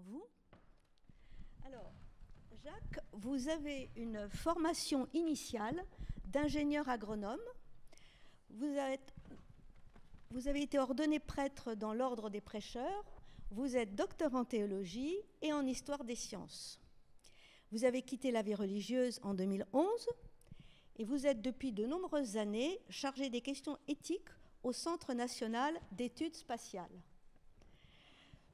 devant vous. Alors, Jacques, vous avez une formation initiale d'ingénieur agronome. Vous avez été ordonné prêtre dans l'ordre des prêcheurs. Vous êtes docteur en théologie et en histoire des sciences. Vous avez quitté la vie religieuse en 2011 et vous êtes depuis de nombreuses années chargé des questions éthiques au Centre national d'études spatiales.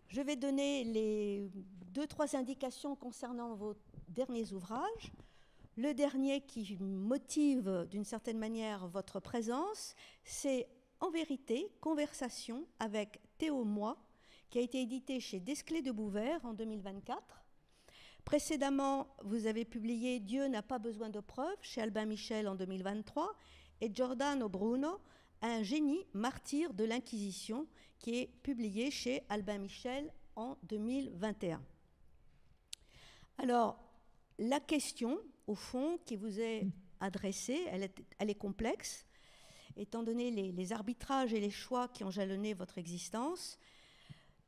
Je vais donner les 2-3 indications concernant vos derniers ouvrages. Le dernier qui motive d'une certaine manière votre présence, c'est En vérité, conversation avec Théo Moi, qui a été édité chez Desclés de Bouvert en 2024. Précédemment, vous avez publié Dieu n'a pas besoin de preuves chez Albin Michel en 2023 et Giordano Bruno, Un génie martyr de l'Inquisition, qui est publié chez Albin Michel en 2021. Alors, la question, au fond, qui vous est adressée, elle est complexe, étant donné les arbitrages et les choix qui ont jalonné votre existence,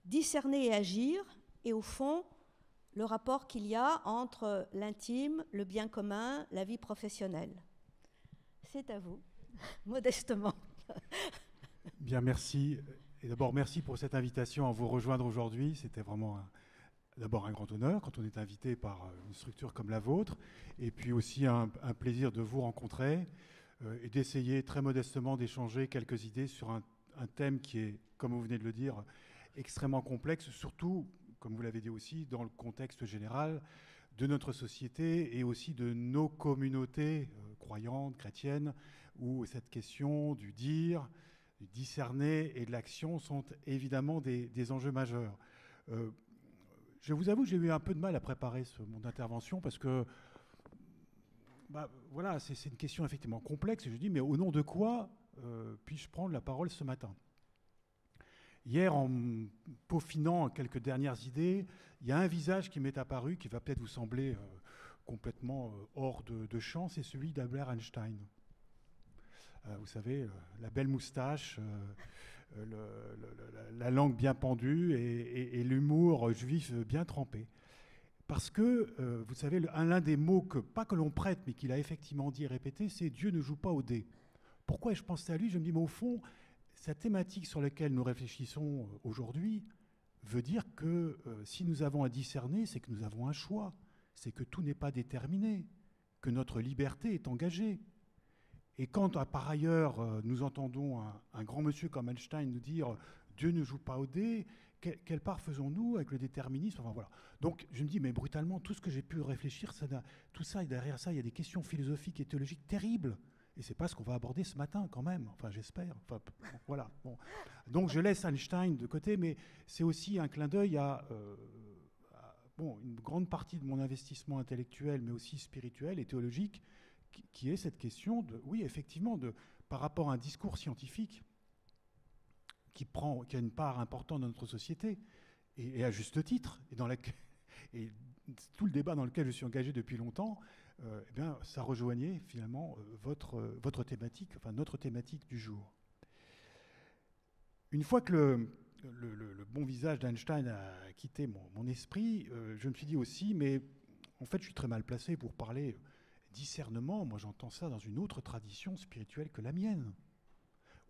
discerner et agir, et au fond, le rapport qu'il y a entre l'intime, le bien commun, la vie professionnelle. C'est à vous, modestement. Bien, merci. Et d'abord, merci pour cette invitation à vous rejoindre aujourd'hui. C'était vraiment d'abord un grand honneur quand on est invité par une structure comme la vôtre, et puis aussi un plaisir de vous rencontrer et d'essayer très modestement d'échanger quelques idées sur un thème qui est, comme vous venez de le dire, extrêmement complexe, surtout, comme vous l'avez dit aussi, dans le contexte général de notre société et aussi de nos communautés croyantes, chrétiennes, où cette question du dire, du discerner et de l'action sont évidemment des enjeux majeurs. Je vous avoue que j'ai eu un peu de mal à préparer mon intervention parce que voilà, c'est une question effectivement complexe. Et je dis, mais au nom de quoi puis-je prendre la parole ce matin ? Hier, en peaufinant quelques dernières idées, il y a un visage qui m'est apparu qui va peut-être vous sembler complètement hors de champ, c'est celui d'Albert Einstein. Vous savez, la belle moustache, la langue bien pendue et l'humour juif bien trempé. Parce que, vous savez, l'un des mots pas que l'on prête, mais qu'il a effectivement dit et répété, c'est « Dieu ne joue pas au dé ». Pourquoi je pensais à lui ? Je me dis, mais au fond, cette thématique sur laquelle nous réfléchissons aujourd'hui veut dire que si nous avons à discerner, c'est que nous avons un choix, c'est que tout n'est pas déterminé, que notre liberté est engagée. Et quand, par ailleurs, nous entendons un grand monsieur comme Einstein nous dire « Dieu ne joue pas au dé », quelle part faisons-nous avec le déterminisme ? Enfin, voilà. Donc je me dis, mais brutalement, tout ce que j'ai pu réfléchir, tout ça, et derrière ça, il y a des questions philosophiques et théologiques terribles. Et c'est pas ce qu'on va aborder ce matin, quand même. Enfin, j'espère. Enfin, voilà. Bon. Donc je laisse Einstein de côté, mais c'est aussi un clin d'œil à une grande partie de mon investissement intellectuel, mais aussi spirituel et théologique, qui est cette question de, oui, effectivement, par rapport à un discours scientifique qui a une part importante dans notre société, et à juste titre, et tout le débat dans lequel je suis engagé depuis longtemps, eh bien, ça rejoignait finalement votre thématique, enfin notre thématique du jour. Une fois que le bon visage d'Einstein a quitté mon esprit, je me suis dit aussi, mais en fait, je suis très mal placé pour parler discernement. Moi, j'entends ça dans une autre tradition spirituelle que la mienne.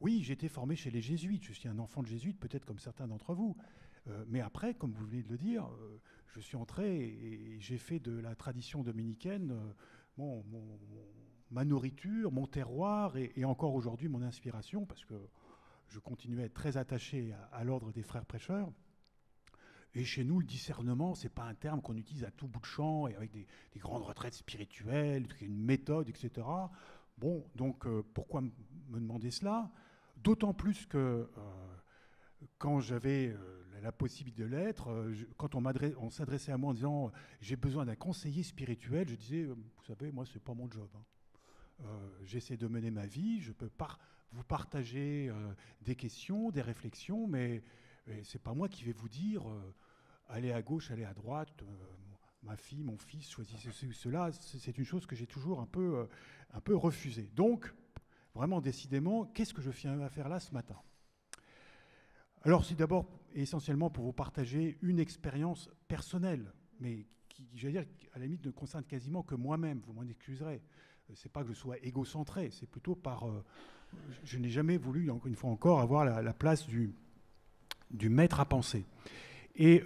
Oui, j'ai été formé chez les jésuites, je suis un enfant de jésuite, peut-être comme certains d'entre vous. Mais après, comme vous venez de le dire, je suis entré et j'ai fait de la tradition dominicaine ma nourriture, mon terroir et encore aujourd'hui mon inspiration, parce que je continuais à être très attaché à l'ordre des frères prêcheurs. Et chez nous, le discernement, ce n'est pas un terme qu'on utilise à tout bout de champ et avec des grandes retraites spirituelles, une méthode, etc. Bon, donc pourquoi me demander cela ? D'autant plus que quand j'avais la possibilité de l'être, quand on s'adressait à moi en disant « j'ai besoin d'un conseiller spirituel », je disais « vous savez, moi, ce n'est pas mon job. J'essaie de mener ma vie, je peux vous partager des questions, des réflexions, mais ce n'est pas moi qui vais vous dire allez à gauche, allez à droite, ma fille, mon fils, choisissez ceci ou cela ». C'est une chose que j'ai toujours un peu refusée. Donc, vraiment décidément, qu'est-ce que je viens à faire là ce matin ? Alors, c'est d'abord essentiellement pour vous partager une expérience personnelle, mais qui, j'allais dire, à la limite ne concerne quasiment que moi-même, vous m'en excuserez. C'est pas que je sois égocentré, c'est plutôt par... je n'ai jamais voulu, une fois encore, avoir la place du maître à penser. Et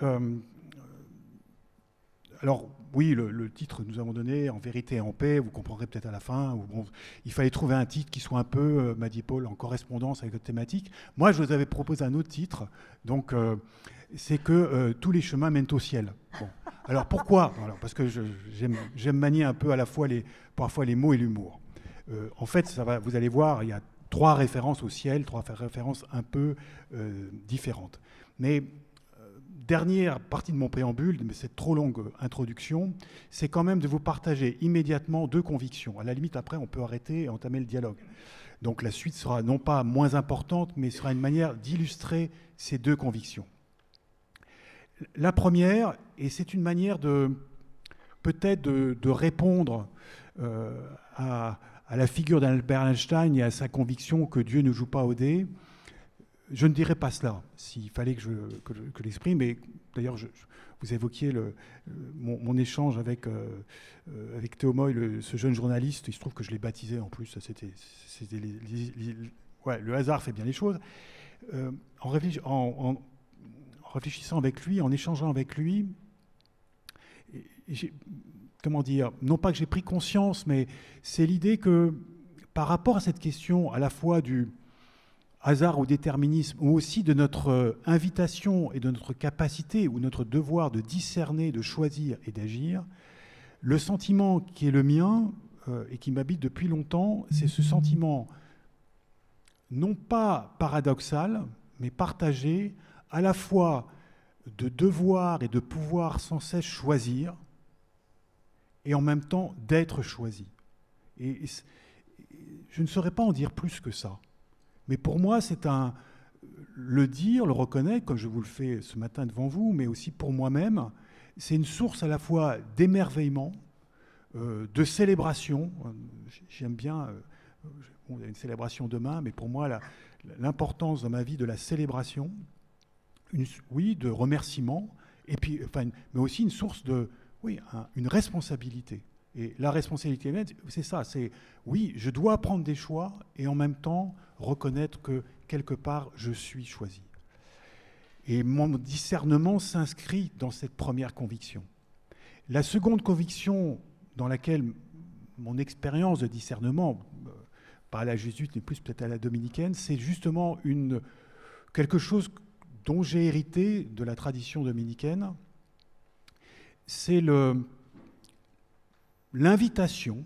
alors, oui, le titre que nous avons donné, En vérité et en paix, vous comprendrez peut-être à la fin, bon, il fallait trouver un titre qui soit un peu, m'a dit Paul, en correspondance avec notre thématique. Moi, je vous avais proposé un autre titre, donc c'est que tous les chemins mènent au ciel. Bon. Alors pourquoi? Alors, parce que j'aime manier un peu à la fois parfois les mots et l'humour. En fait, vous allez voir, il y a 3 références au ciel, 3 références un peu différentes. Mais dernière partie de mon préambule, mais cette trop longue introduction, c'est quand même de vous partager immédiatement 2 convictions. À la limite, après, on peut arrêter et entamer le dialogue. Donc la suite sera non pas moins importante, mais sera une manière d'illustrer ces 2 convictions. La première, et c'est une manière peut-être de répondre à la figure d'Albert Einstein et à sa conviction que Dieu ne joue pas au dé. Je ne dirais pas cela, s'il fallait que je l'exprime. Mais d'ailleurs, vous évoquiez mon échange avec Théo Moy, ce jeune journaliste. Il se trouve que je l'ai baptisé en plus. Le hasard fait bien les choses. En réfléchissant avec lui, en échangeant avec lui, comment dire, non pas que j'ai pris conscience, mais c'est l'idée que par rapport à cette question à la fois du hasard ou déterminisme, ou aussi de notre invitation et de notre capacité ou notre devoir de discerner, de choisir et d'agir, le sentiment qui est le mien et qui m'habite depuis longtemps, c'est ce sentiment non pas paradoxal, mais partagé, à la fois de devoir et de pouvoir sans cesse choisir, et en même temps d'être choisi. Et je ne saurais pas en dire plus que ça. Mais pour moi, c'est le dire, le reconnaître, comme je vous le fais ce matin devant vous, mais aussi pour moi-même, c'est une source à la fois d'émerveillement, de célébration. J'aime bien, il y a une célébration demain, mais pour moi, l'importance dans ma vie de la célébration, de remerciement, et puis, mais aussi une source une responsabilité. Et la responsabilité humaine, c'est ça, je dois prendre des choix et en même temps reconnaître que quelque part, je suis choisi. Et mon discernement s'inscrit dans cette première conviction. La seconde conviction dans laquelle mon expérience de discernement, pas à la jésuite, mais plus peut-être à la dominicaine, c'est justement quelque chose dont j'ai hérité de la tradition dominicaine, c'est l'invitation,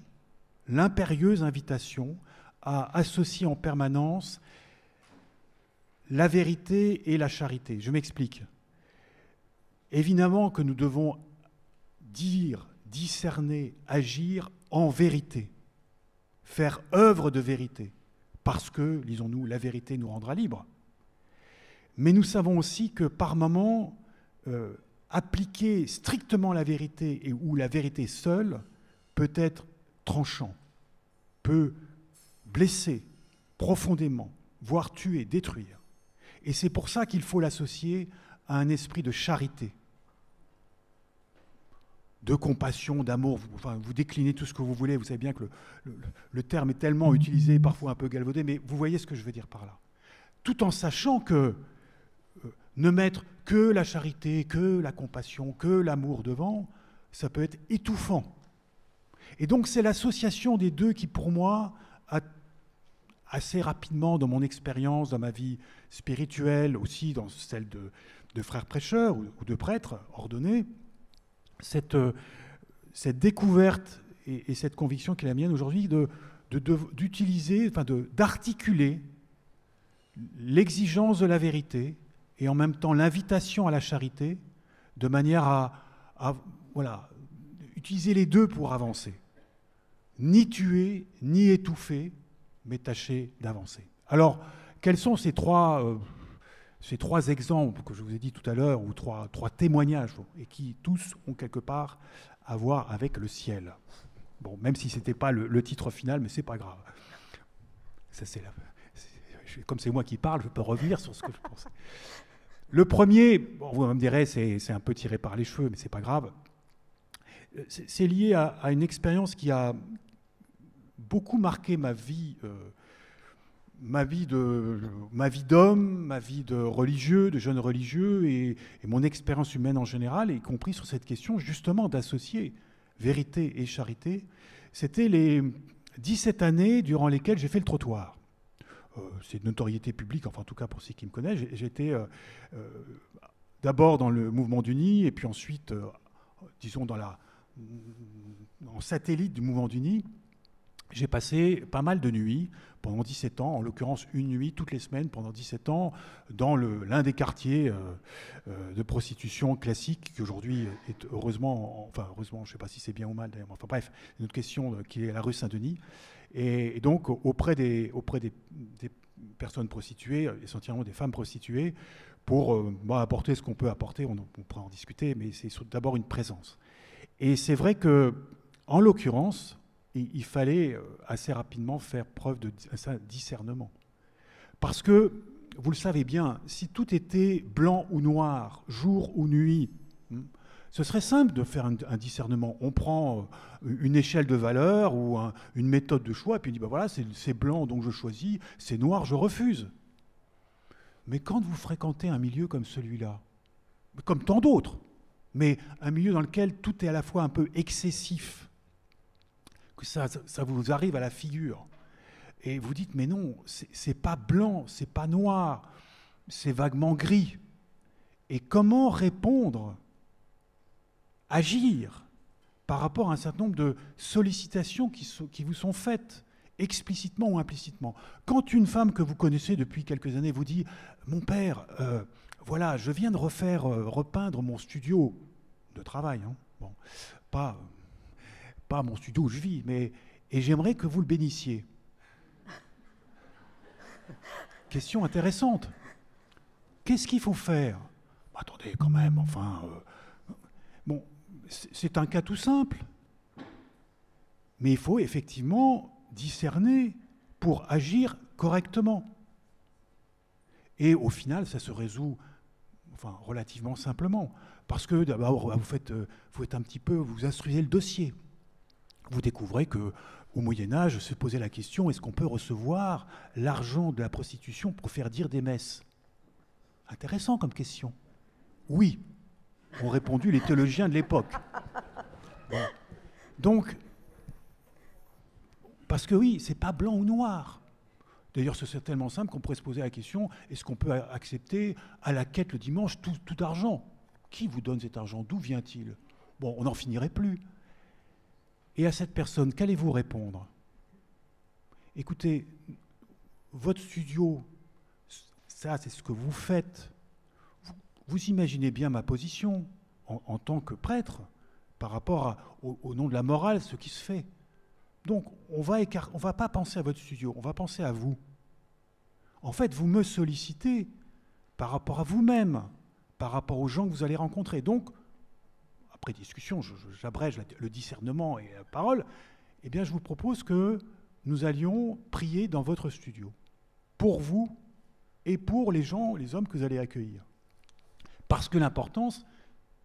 l'impérieuse invitation à associer en permanence la vérité et la charité. Je m'explique. Évidemment que nous devons dire, discerner, agir en vérité, faire œuvre de vérité, parce que, lisons-nous, la vérité nous rendra libres. Mais nous savons aussi que par moments, appliquer strictement la vérité ou la vérité seule peut être tranchant, peut blesser profondément, voire tuer, détruire. Et c'est pour ça qu'il faut l'associer à un esprit de charité, de compassion, d'amour. Vous déclinez tout ce que vous voulez. Vous savez bien que le terme est tellement utilisé, parfois un peu galvaudé, mais vous voyez ce que je veux dire par là. Tout en sachant que ne mettre que la charité, que la compassion, que l'amour devant, ça peut être étouffant. Et donc c'est l'association des deux qui, pour moi, assez rapidement dans mon expérience, dans ma vie spirituelle, aussi dans celle de frères prêcheurs ou de prêtres ordonnés, cette découverte et cette conviction qui est la mienne aujourd'hui d'utiliser, d'articuler l'exigence de la vérité et en même temps l'invitation à la charité, de manière à utiliser les deux pour avancer. Ni tuer, ni étouffer, mais tâcher d'avancer. Alors, quels sont ces trois exemples que je vous ai dit tout à l'heure, ou trois témoignages, et qui tous ont quelque part à voir avec le ciel. Bon, même si ce n'était pas le titre final, mais ce n'est pas grave. Ça, comme c'est moi qui parle, je peux revenir sur ce que je pensais. Le premier, bon, vous me direz, c'est un peu tiré par les cheveux, mais c'est pas grave. C'est lié à une expérience qui a beaucoup marqué ma vie d'homme, ma vie de religieux, de jeune religieux, et mon expérience humaine en général, y compris sur cette question justement d'associer vérité et charité. C'était les 17 années durant lesquelles j'ai fait le trottoir. C'est de notoriété publique, enfin en tout cas pour ceux qui me connaissent. J'étais d'abord dans le mouvement d'Uni, et puis ensuite, disons, en satellite du mouvement d'Uni. J'ai passé pas mal de nuits pendant 17 ans, en l'occurrence une nuit toutes les semaines pendant 17 ans, dans l'un des quartiers de prostitution classique, qui aujourd'hui est heureusement, je ne sais pas si c'est bien ou mal d'ailleurs, enfin bref, une autre question qui est la rue Saint-Denis. Et donc auprès des personnes prostituées, essentiellement des femmes prostituées, pour apporter ce qu'on peut apporter, on pourra en discuter, mais c'est d'abord une présence. Et c'est vrai que, en l'occurrence, il fallait assez rapidement faire preuve de discernement. Parce que, vous le savez bien, si tout était blanc ou noir, jour ou nuit, ce serait simple de faire un discernement. On prend une échelle de valeur ou une méthode de choix, et puis on dit, ben voilà, c'est blanc, donc je choisis, c'est noir, je refuse. Mais quand vous fréquentez un milieu comme celui-là, comme tant d'autres, mais un milieu dans lequel tout est à la fois un peu excessif, que ça vous arrive à la figure, et vous dites, mais non, c'est pas blanc, c'est pas noir, c'est vaguement gris. Et comment répondre, agir par rapport à un certain nombre de sollicitations qui vous sont faites, explicitement ou implicitement. Quand une femme que vous connaissez depuis quelques années vous dit « Mon père, voilà, je viens de repeindre mon studio de travail, hein, bon, pas mon studio où je vis, et j'aimerais que vous le bénissiez. » Question intéressante. Qu'est-ce qu'il faut faire? Attendez, quand même, enfin... bon, c'est un cas tout simple. Mais il faut effectivement discerner pour agir correctement. Et au final, ça se résout relativement simplement. Parce que d'abord, vous instruisez le dossier. Vous découvrez qu'au Moyen-Âge, se posait la question, est-ce qu'on peut recevoir l'argent de la prostitution pour faire dire des messes? Intéressant comme question. Oui, ont répondu les théologiens de l'époque. Bon. Donc, parce que oui, c'est pas blanc ou noir. D'ailleurs, ce serait tellement simple qu'on pourrait se poser la question, est-ce qu'on peut accepter à la quête le dimanche tout argent? Qui vous donne cet argent? D'où vient-il? Bon, on n'en finirait plus. Et à cette personne, qu'allez-vous répondre? Écoutez, votre studio, ça, c'est ce que vous faites. Vous imaginez bien ma position en tant que prêtre par rapport au nom de la morale, ce qui se fait. Donc, on va pas penser à votre studio, on va penser à vous. En fait, vous me sollicitez par rapport à vous-même, par rapport aux gens que vous allez rencontrer. Donc, après discussion, j'abrège le discernement et la parole, eh bien, je vous propose que nous allions prier dans votre studio, pour vous et pour les hommes que vous allez accueillir. Parce que l'importance,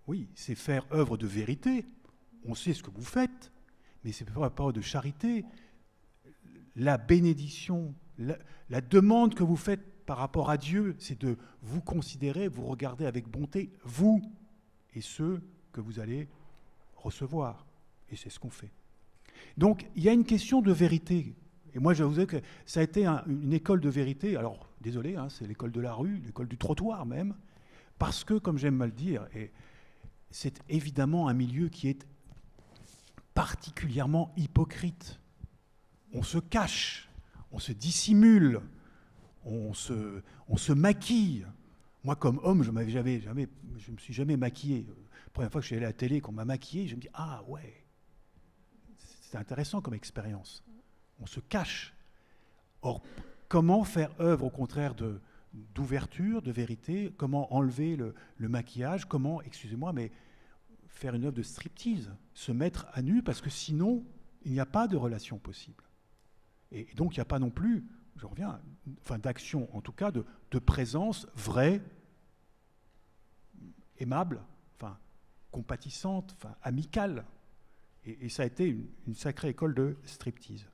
oui, c'est faire œuvre de vérité, on sait ce que vous faites, mais c'est faire œuvre de charité, la bénédiction, la demande que vous faites par rapport à Dieu, c'est de vous considérer, vous regarder avec bonté, vous et ceux que vous allez recevoir. Et c'est ce qu'on fait. Donc, il y a une question de vérité. Et moi, je vous ai que ça a été une école de vérité. Alors, désolé, hein, c'est l'école de la rue, l'école du trottoir même. Parce que, comme j'aime mal dire, c'est évidemment un milieu qui est particulièrement hypocrite. On se cache, on se dissimule, on se maquille. Moi, comme homme, je me suis jamais maquillé. La première fois que je suis allé à la télé, qu'on m'a maquillé, je me dis « Ah ouais, c'est intéressant comme expérience. » On se cache. Or, comment faire œuvre, au contraire, d'ouverture, de vérité? Comment enlever le maquillage? Comment, excusez-moi, mais faire une œuvre de striptease? Se mettre à nu, parce que sinon, il n'y a pas de relation possible. Et donc, il n'y a pas non plus, je reviens, d'action, en tout cas, de présence vraie aimable, enfin, compatissante, enfin, amicale. Et ça a été une sacrée école de striptease.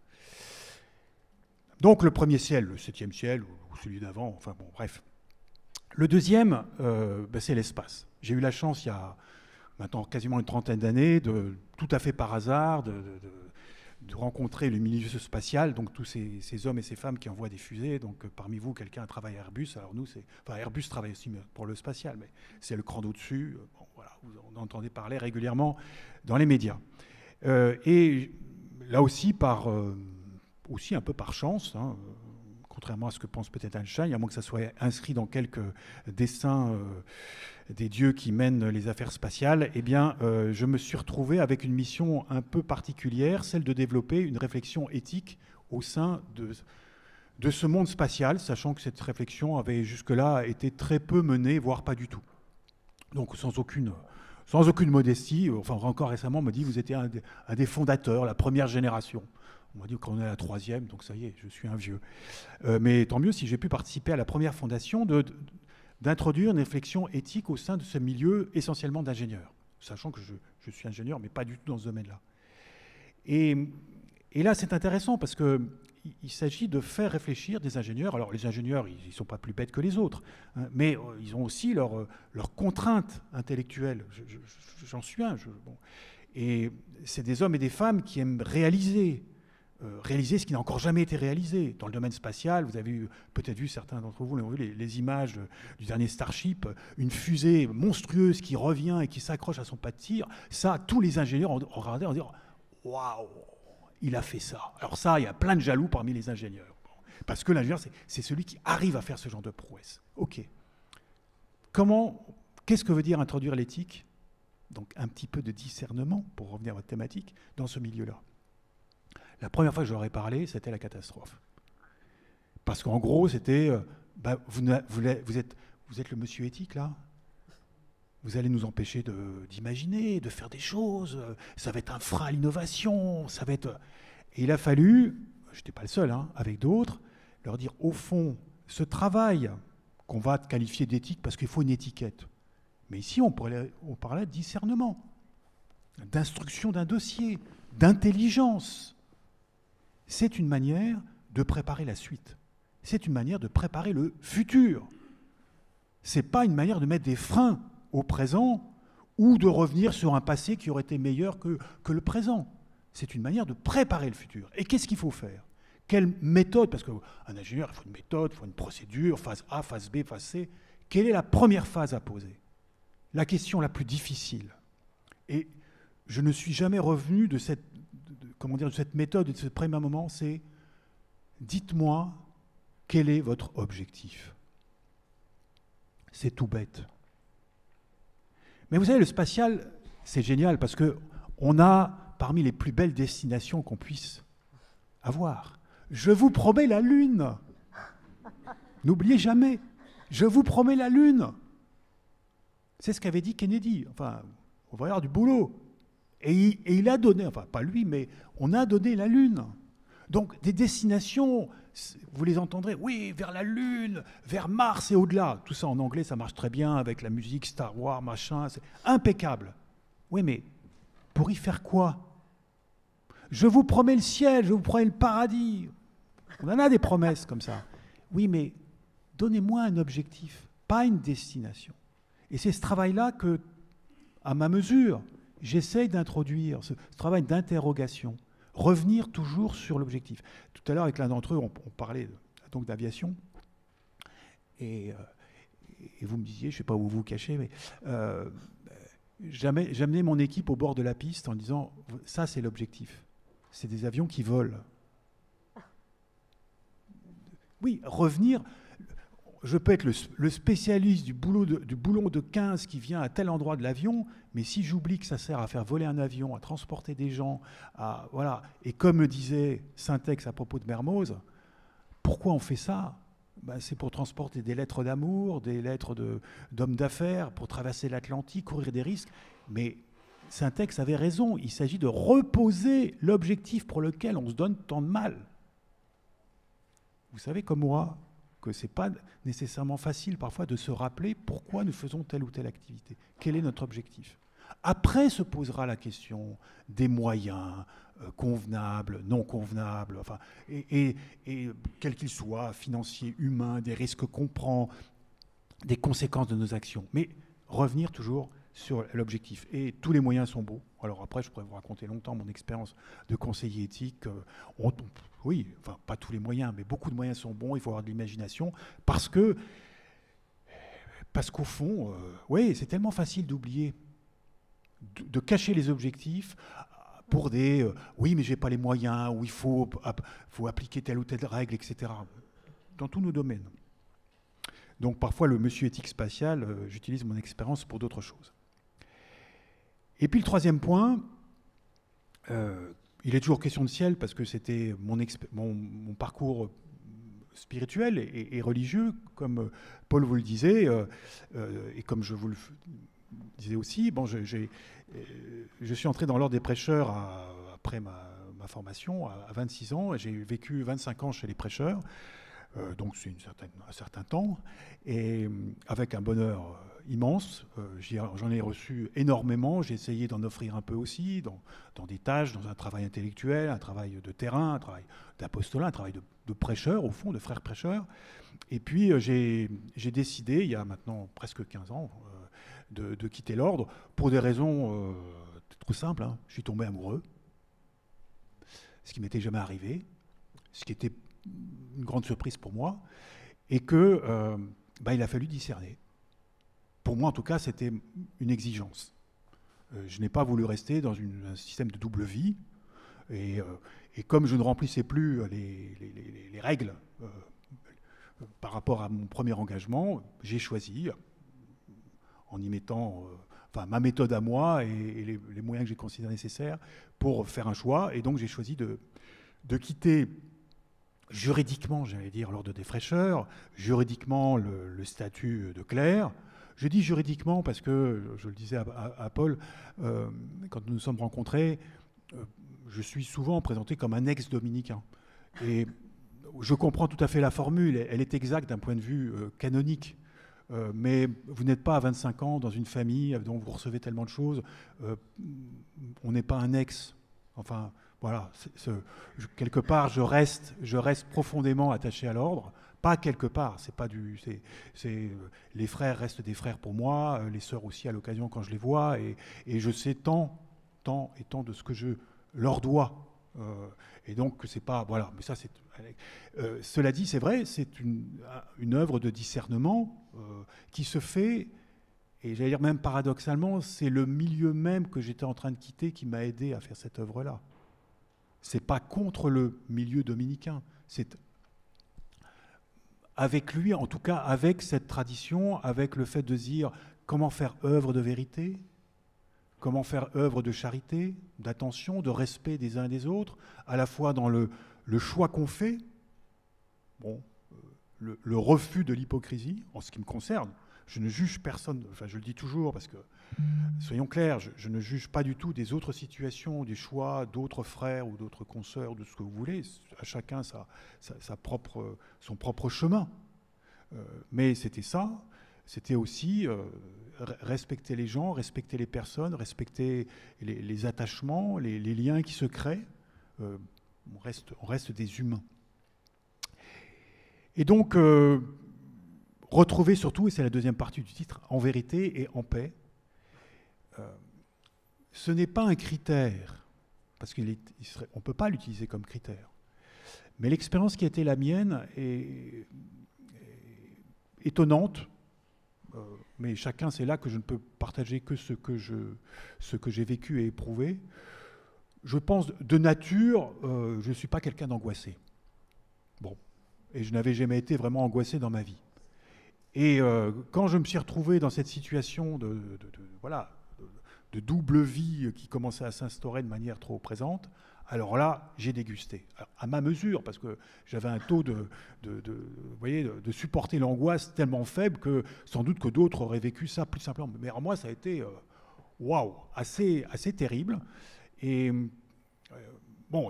Donc le premier ciel, le 7e ciel, ou celui d'avant, enfin bon, bref. Le deuxième, c'est l'espace. J'ai eu la chance, il y a maintenant quasiment une trentaine d'années, tout à fait par hasard, de rencontrer le milieu spatial, donc tous ces hommes et ces femmes qui envoient des fusées. Donc parmi vous, quelqu'un travaille à Airbus. Alors nous, Airbus travaille aussi pour le spatial, mais c'est le cran d'au-dessus. Bon, voilà, vous en entendez parler régulièrement dans les médias. Et là aussi, aussi un peu par chance, hein, contrairement à ce que pense peut-être Einstein, à moins que ça soit inscrit dans quelques dessins des dieux qui mènent les affaires spatiales, eh bien, je me suis retrouvé avec une mission un peu particulière, celle de développer une réflexion éthique au sein de ce monde spatial, sachant que cette réflexion avait jusque-là été très peu menée, voire pas du tout. Donc sans aucune modestie, enfin encore récemment, on me dit vous étiez un des fondateurs, la première génération. On m'a dit qu'on est à la 3e, donc ça y est, je suis un vieux. Mais tant mieux si j'ai pu participer à la première fondation d'introduire une réflexion éthique au sein de ce milieu essentiellement d'ingénieurs, sachant que je suis ingénieur, mais pas du tout dans ce domaine-là. Et là, c'est intéressant parce qu'il s'agit de faire réfléchir des ingénieurs. Alors, les ingénieurs, ils ne sont pas plus bêtes que les autres, hein, mais ils ont aussi leurs contraintes intellectuelles. J'en suis un. Bon. Et c'est des hommes et des femmes qui aiment réaliser ce qui n'a encore jamais été réalisé. Dans le domaine spatial, vous avez peut-être vu, certains d'entre vous l'ont vu, les images du dernier Starship, une fusée monstrueuse qui revient et qui s'accroche à son pas de tir. Ça, tous les ingénieurs ont regardé en disant « Waouh, il a fait ça ». Alors ça, il y a plein de jaloux parmi les ingénieurs. Parce que l'ingénieur, c'est celui qui arrive à faire ce genre de prouesse. OK. Qu'est-ce que veut dire introduire l'éthique ? Donc un petit peu de discernement, pour revenir à votre thématique, dans ce milieu-là. La première fois que je leur ai parlé, c'était la catastrophe. Parce qu'en gros, c'était vous êtes le monsieur éthique, là ? Vous allez nous empêcher d'imaginer, de faire des choses. Ça va être un frein à l'innovation. Ça va être... Et il a fallu, je n'étais pas le seul, hein, avec d'autres, leur dire, au fond, ce travail qu'on va qualifier d'éthique, parce qu'il faut une étiquette. Mais ici, on parlait de discernement, d'instruction d'un dossier, d'intelligence. C'est une manière de préparer la suite. C'est une manière de préparer le futur. Ce n'est pas une manière de mettre des freins au présent ou de revenir sur un passé qui aurait été meilleur que le présent. C'est une manière de préparer le futur. Et qu'est-ce qu'il faut faire ? Quelle méthode ? Parce qu'un ingénieur, il faut une méthode, il faut une procédure, phase A, phase B, phase C. Quelle est la première phase à poser ? La question la plus difficile. Et je ne suis jamais revenu de cette méthode, de ce premier moment, c'est dites-moi quel est votre objectif. C'est tout bête. Mais vous savez, le spatial, c'est génial parce qu'on a parmi les plus belles destinations qu'on puisse avoir. Je vous promets la Lune. N'oubliez jamais, je vous promets la Lune. C'est ce qu'avait dit Kennedy. Enfin, on va y avoir du boulot. Et il a donné, enfin pas lui, mais on a donné la Lune. Donc des destinations, vous les entendrez, oui, vers la Lune, vers Mars et au-delà. Tout ça en anglais, ça marche très bien avec la musique Star Wars, machin, c'est impeccable. Oui, mais pour y faire quoi ? Je vous promets le ciel, je vous promets le paradis. On en a des promesses comme ça. Oui, mais donnez-moi un objectif, pas une destination. Et c'est ce travail-là que, à ma mesure, j'essaye d'introduire, ce travail d'interrogation, revenir toujours sur l'objectif. Tout à l'heure, avec l'un d'entre eux, on parlait donc d'aviation, et vous me disiez, je ne sais pas où vous vous cachez, mais j'amenais mon équipe au bord de la piste en disant, ça c'est l'objectif, c'est des avions qui volent. Oui, revenir... Je peux être le spécialiste du boulon de 15 qui vient à tel endroit de l'avion, mais si j'oublie que ça sert à faire voler un avion, à transporter des gens, voilà. Et comme le disait Syntex à propos de Mermoz, pourquoi on fait ça ? C'est pour transporter des lettres d'amour, des lettres d'hommes d'affaires, pour traverser l'Atlantique, courir des risques. Mais Syntex avait raison, il s'agit de reposer l'objectif pour lequel on se donne tant de mal. Vous savez, comme moi, que ce n'est pas nécessairement facile parfois de se rappeler pourquoi nous faisons telle ou telle activité. Quel est notre objectif? Après se posera la question des moyens convenables, non convenables, enfin, et quels qu'ils soient, financiers, humains, des risques qu'on prend, des conséquences de nos actions. Mais revenir toujours sur l'objectif. Et tous les moyens sont beaux. Alors après, je pourrais vous raconter longtemps mon expérience de conseiller éthique. Oui, enfin, pas tous les moyens, mais beaucoup de moyens sont bons. Il faut avoir de l'imagination parce qu'au fond, oui, c'est tellement facile d'oublier, de cacher les objectifs pour des oui, mais j'ai pas les moyens, ou il faut appliquer telle ou telle règle, etc. Dans tous nos domaines. Donc parfois, le monsieur éthique spatial, j'utilise mon expérience pour d'autres choses. Et puis le troisième point, il est toujours question de ciel parce que c'était mon parcours spirituel et religieux, comme Paul vous le disait, et comme je vous le disais aussi. Bon, je suis entré dans l'ordre des prêcheurs après ma formation à 26 ans. J'ai vécu 25 ans chez les prêcheurs. Donc c'est un certain temps, et avec un bonheur immense. J'en ai reçu énormément, j'ai essayé d'en offrir un peu aussi, dans des tâches, dans un travail intellectuel, un travail de terrain, un travail d'apostolat, un travail de prêcheur, au fond, de frère prêcheur. Et puis j'ai décidé, il y a maintenant presque 15 ans, de quitter l'ordre, pour des raisons trop simples. Hein. Je suis tombé amoureux, ce qui m'était jamais arrivé, ce qui était une grande surprise pour moi, et que il a fallu discerner. Pour moi, en tout cas, c'était une exigence. Je n'ai pas voulu rester dans un système de double vie, et comme je ne remplissais plus les règles par rapport à mon premier engagement, j'ai choisi, en y mettant ma méthode à moi et les moyens que j'ai considérés nécessaires pour faire un choix, et donc j'ai choisi de quitter juridiquement, j'allais dire, l'ordre des prêcheurs, juridiquement le statut de clerc. Je dis juridiquement parce que, je le disais à Paul, quand nous nous sommes rencontrés, je suis souvent présenté comme un ex-dominicain. Et je comprends tout à fait la formule, elle est exacte d'un point de vue canonique. Mais vous n'êtes pas à 25 ans dans une famille dont vous recevez tellement de choses. On n'est pas un ex. Enfin, voilà, quelque part, je reste profondément attaché à l'ordre. Pas quelque part, les frères restent des frères pour moi, les sœurs aussi à l'occasion quand je les vois, et je sais tant de ce que je leur dois. Et donc, c'est pas... Voilà, mais ça, c'est... cela dit, c'est vrai, c'est une œuvre de discernement qui se fait, et j'allais dire même paradoxalement, c'est le milieu même que j'étais en train de quitter qui m'a aidé à faire cette œuvre-là. C'est pas contre le milieu dominicain, c'est avec lui, en tout cas avec cette tradition, avec le fait de dire comment faire œuvre de vérité, comment faire œuvre de charité, d'attention, de respect des uns et des autres, à la fois dans le choix qu'on fait, le refus de l'hypocrisie, en ce qui me concerne. Je ne juge personne, enfin je le dis toujours parce que, soyons clairs, je ne juge pas du tout des autres situations, des choix d'autres frères ou d'autres consoeurs, de ce que vous voulez, à chacun son propre chemin. Mais c'était ça, c'était aussi respecter les gens, respecter les personnes, respecter les attachements, les liens qui se créent. On reste des humains. Et donc, retrouver surtout, et c'est la deuxième partie du titre, en vérité et en paix. Ce n'est pas un critère, parce qu'on ne peut pas l'utiliser comme critère. Mais l'expérience qui a été la mienne est étonnante, mais chacun, c'est là que je ne peux partager que ce que j'ai vécu et éprouvé. Je pense, de nature, je ne suis pas quelqu'un d'angoissé. Bon. Et je n'avais jamais été vraiment angoissé dans ma vie. Et quand je me suis retrouvé dans cette situation de double vie qui commençait à s'instaurer de manière trop présente, alors là, j'ai dégusté. Alors, à ma mesure, parce que j'avais un taux de supporter l'angoisse tellement faible que sans doute que d'autres auraient vécu ça plus simplement. Mais en moi, ça a été assez terrible. Et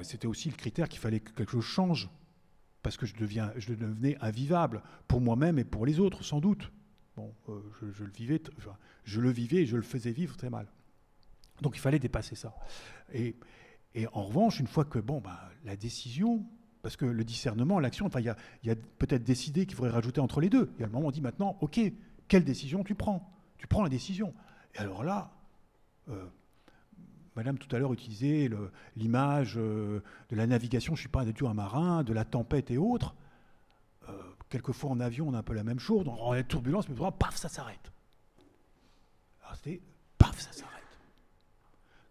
c'était aussi le critère qu'il fallait que quelque chose change. parce que je devenais invivable pour moi-même et pour les autres, sans doute. Bon, je le vivais, et je le faisais vivre très mal. Donc il fallait dépasser ça. Et en revanche, une fois que la décision, parce que le discernement, l'action, enfin, il y a peut-être des idées qu'il faudrait rajouter entre les deux. Il y a le moment où on dit maintenant, ok, quelle décision tu prends? Tu prends la décision. Et alors là, Madame tout à l'heure utilisait l'image de la navigation, je ne suis pas du tout un marin, de la tempête et autres. Quelquefois en avion, on a un peu la même chose. On a la turbulence, mais paf, ça s'arrête. Alors c'était paf, ça s'arrête.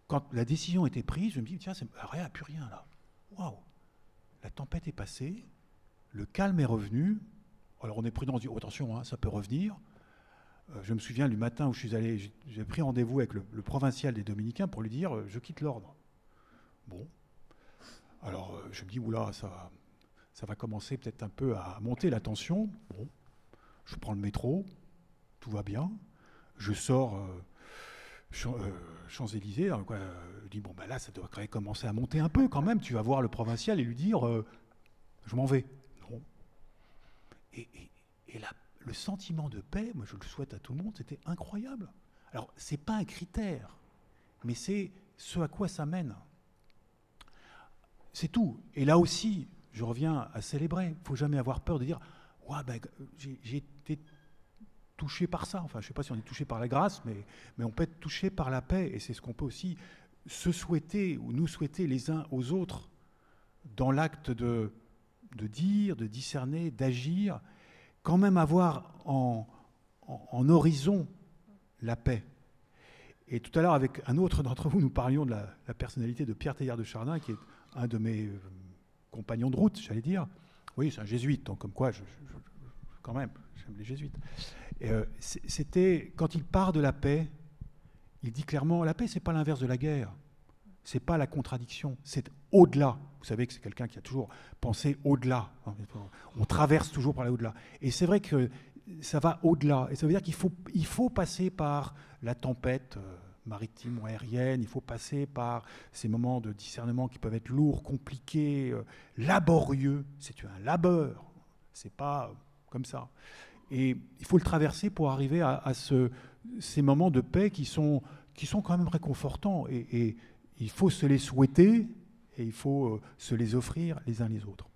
Quand la décision était prise, je me dis, tiens, rien, plus rien là. Waouh! La tempête est passée, le calme est revenu. Alors on est prudent, on dit, oh, attention, hein, ça peut revenir. Je me souviens du matin où je suis allé, j'ai pris rendez-vous avec le provincial des Dominicains pour lui dire, je quitte l'ordre. Bon. Alors je me dis, oula, ça va commencer peut-être un peu à monter la tension. Bon. Je prends le métro, tout va bien. Je sors Champs-Élysées. Je dis, là, ça doit commencer à monter un peu quand même. Tu vas voir le provincial et lui dire, je m'en vais. Non. Et là, le sentiment de paix, moi je le souhaite à tout le monde, c'était incroyable. Alors, ce n'est pas un critère, mais c'est ce à quoi ça mène. C'est tout. Et là aussi, je reviens à célébrer. Il ne faut jamais avoir peur de dire ouais, j'ai été touché par ça. Enfin, je ne sais pas si on est touché par la grâce, mais on peut être touché par la paix. Et c'est ce qu'on peut aussi se souhaiter ou nous souhaiter les uns aux autres dans l'acte de dire, de discerner, d'agir, quand même avoir en horizon la paix. Et tout à l'heure, avec un autre d'entre vous, nous parlions de la personnalité de Pierre Teilhard de Chardin, qui est un de mes compagnons de route, j'allais dire. Oui, c'est un jésuite, donc comme quoi, quand même, j'aime les jésuites. Et, c'était, quand il part de la paix, il dit clairement, la paix, c'est pas l'inverse de la guerre. C'est pas la contradiction, c'est au-delà. Vous savez que c'est quelqu'un qui a toujours pensé au-delà. On traverse toujours par là au-delà. Et c'est vrai que ça va au-delà. Et ça veut dire qu'il faut passer par la tempête maritime ou aérienne, il faut passer par ces moments de discernement qui peuvent être lourds, compliqués, laborieux. C'est un labeur. C'est pas comme ça. Et il faut le traverser pour arriver à ces moments de paix qui sont quand même réconfortants. Et il faut se les souhaiter et il faut se les offrir les uns les autres.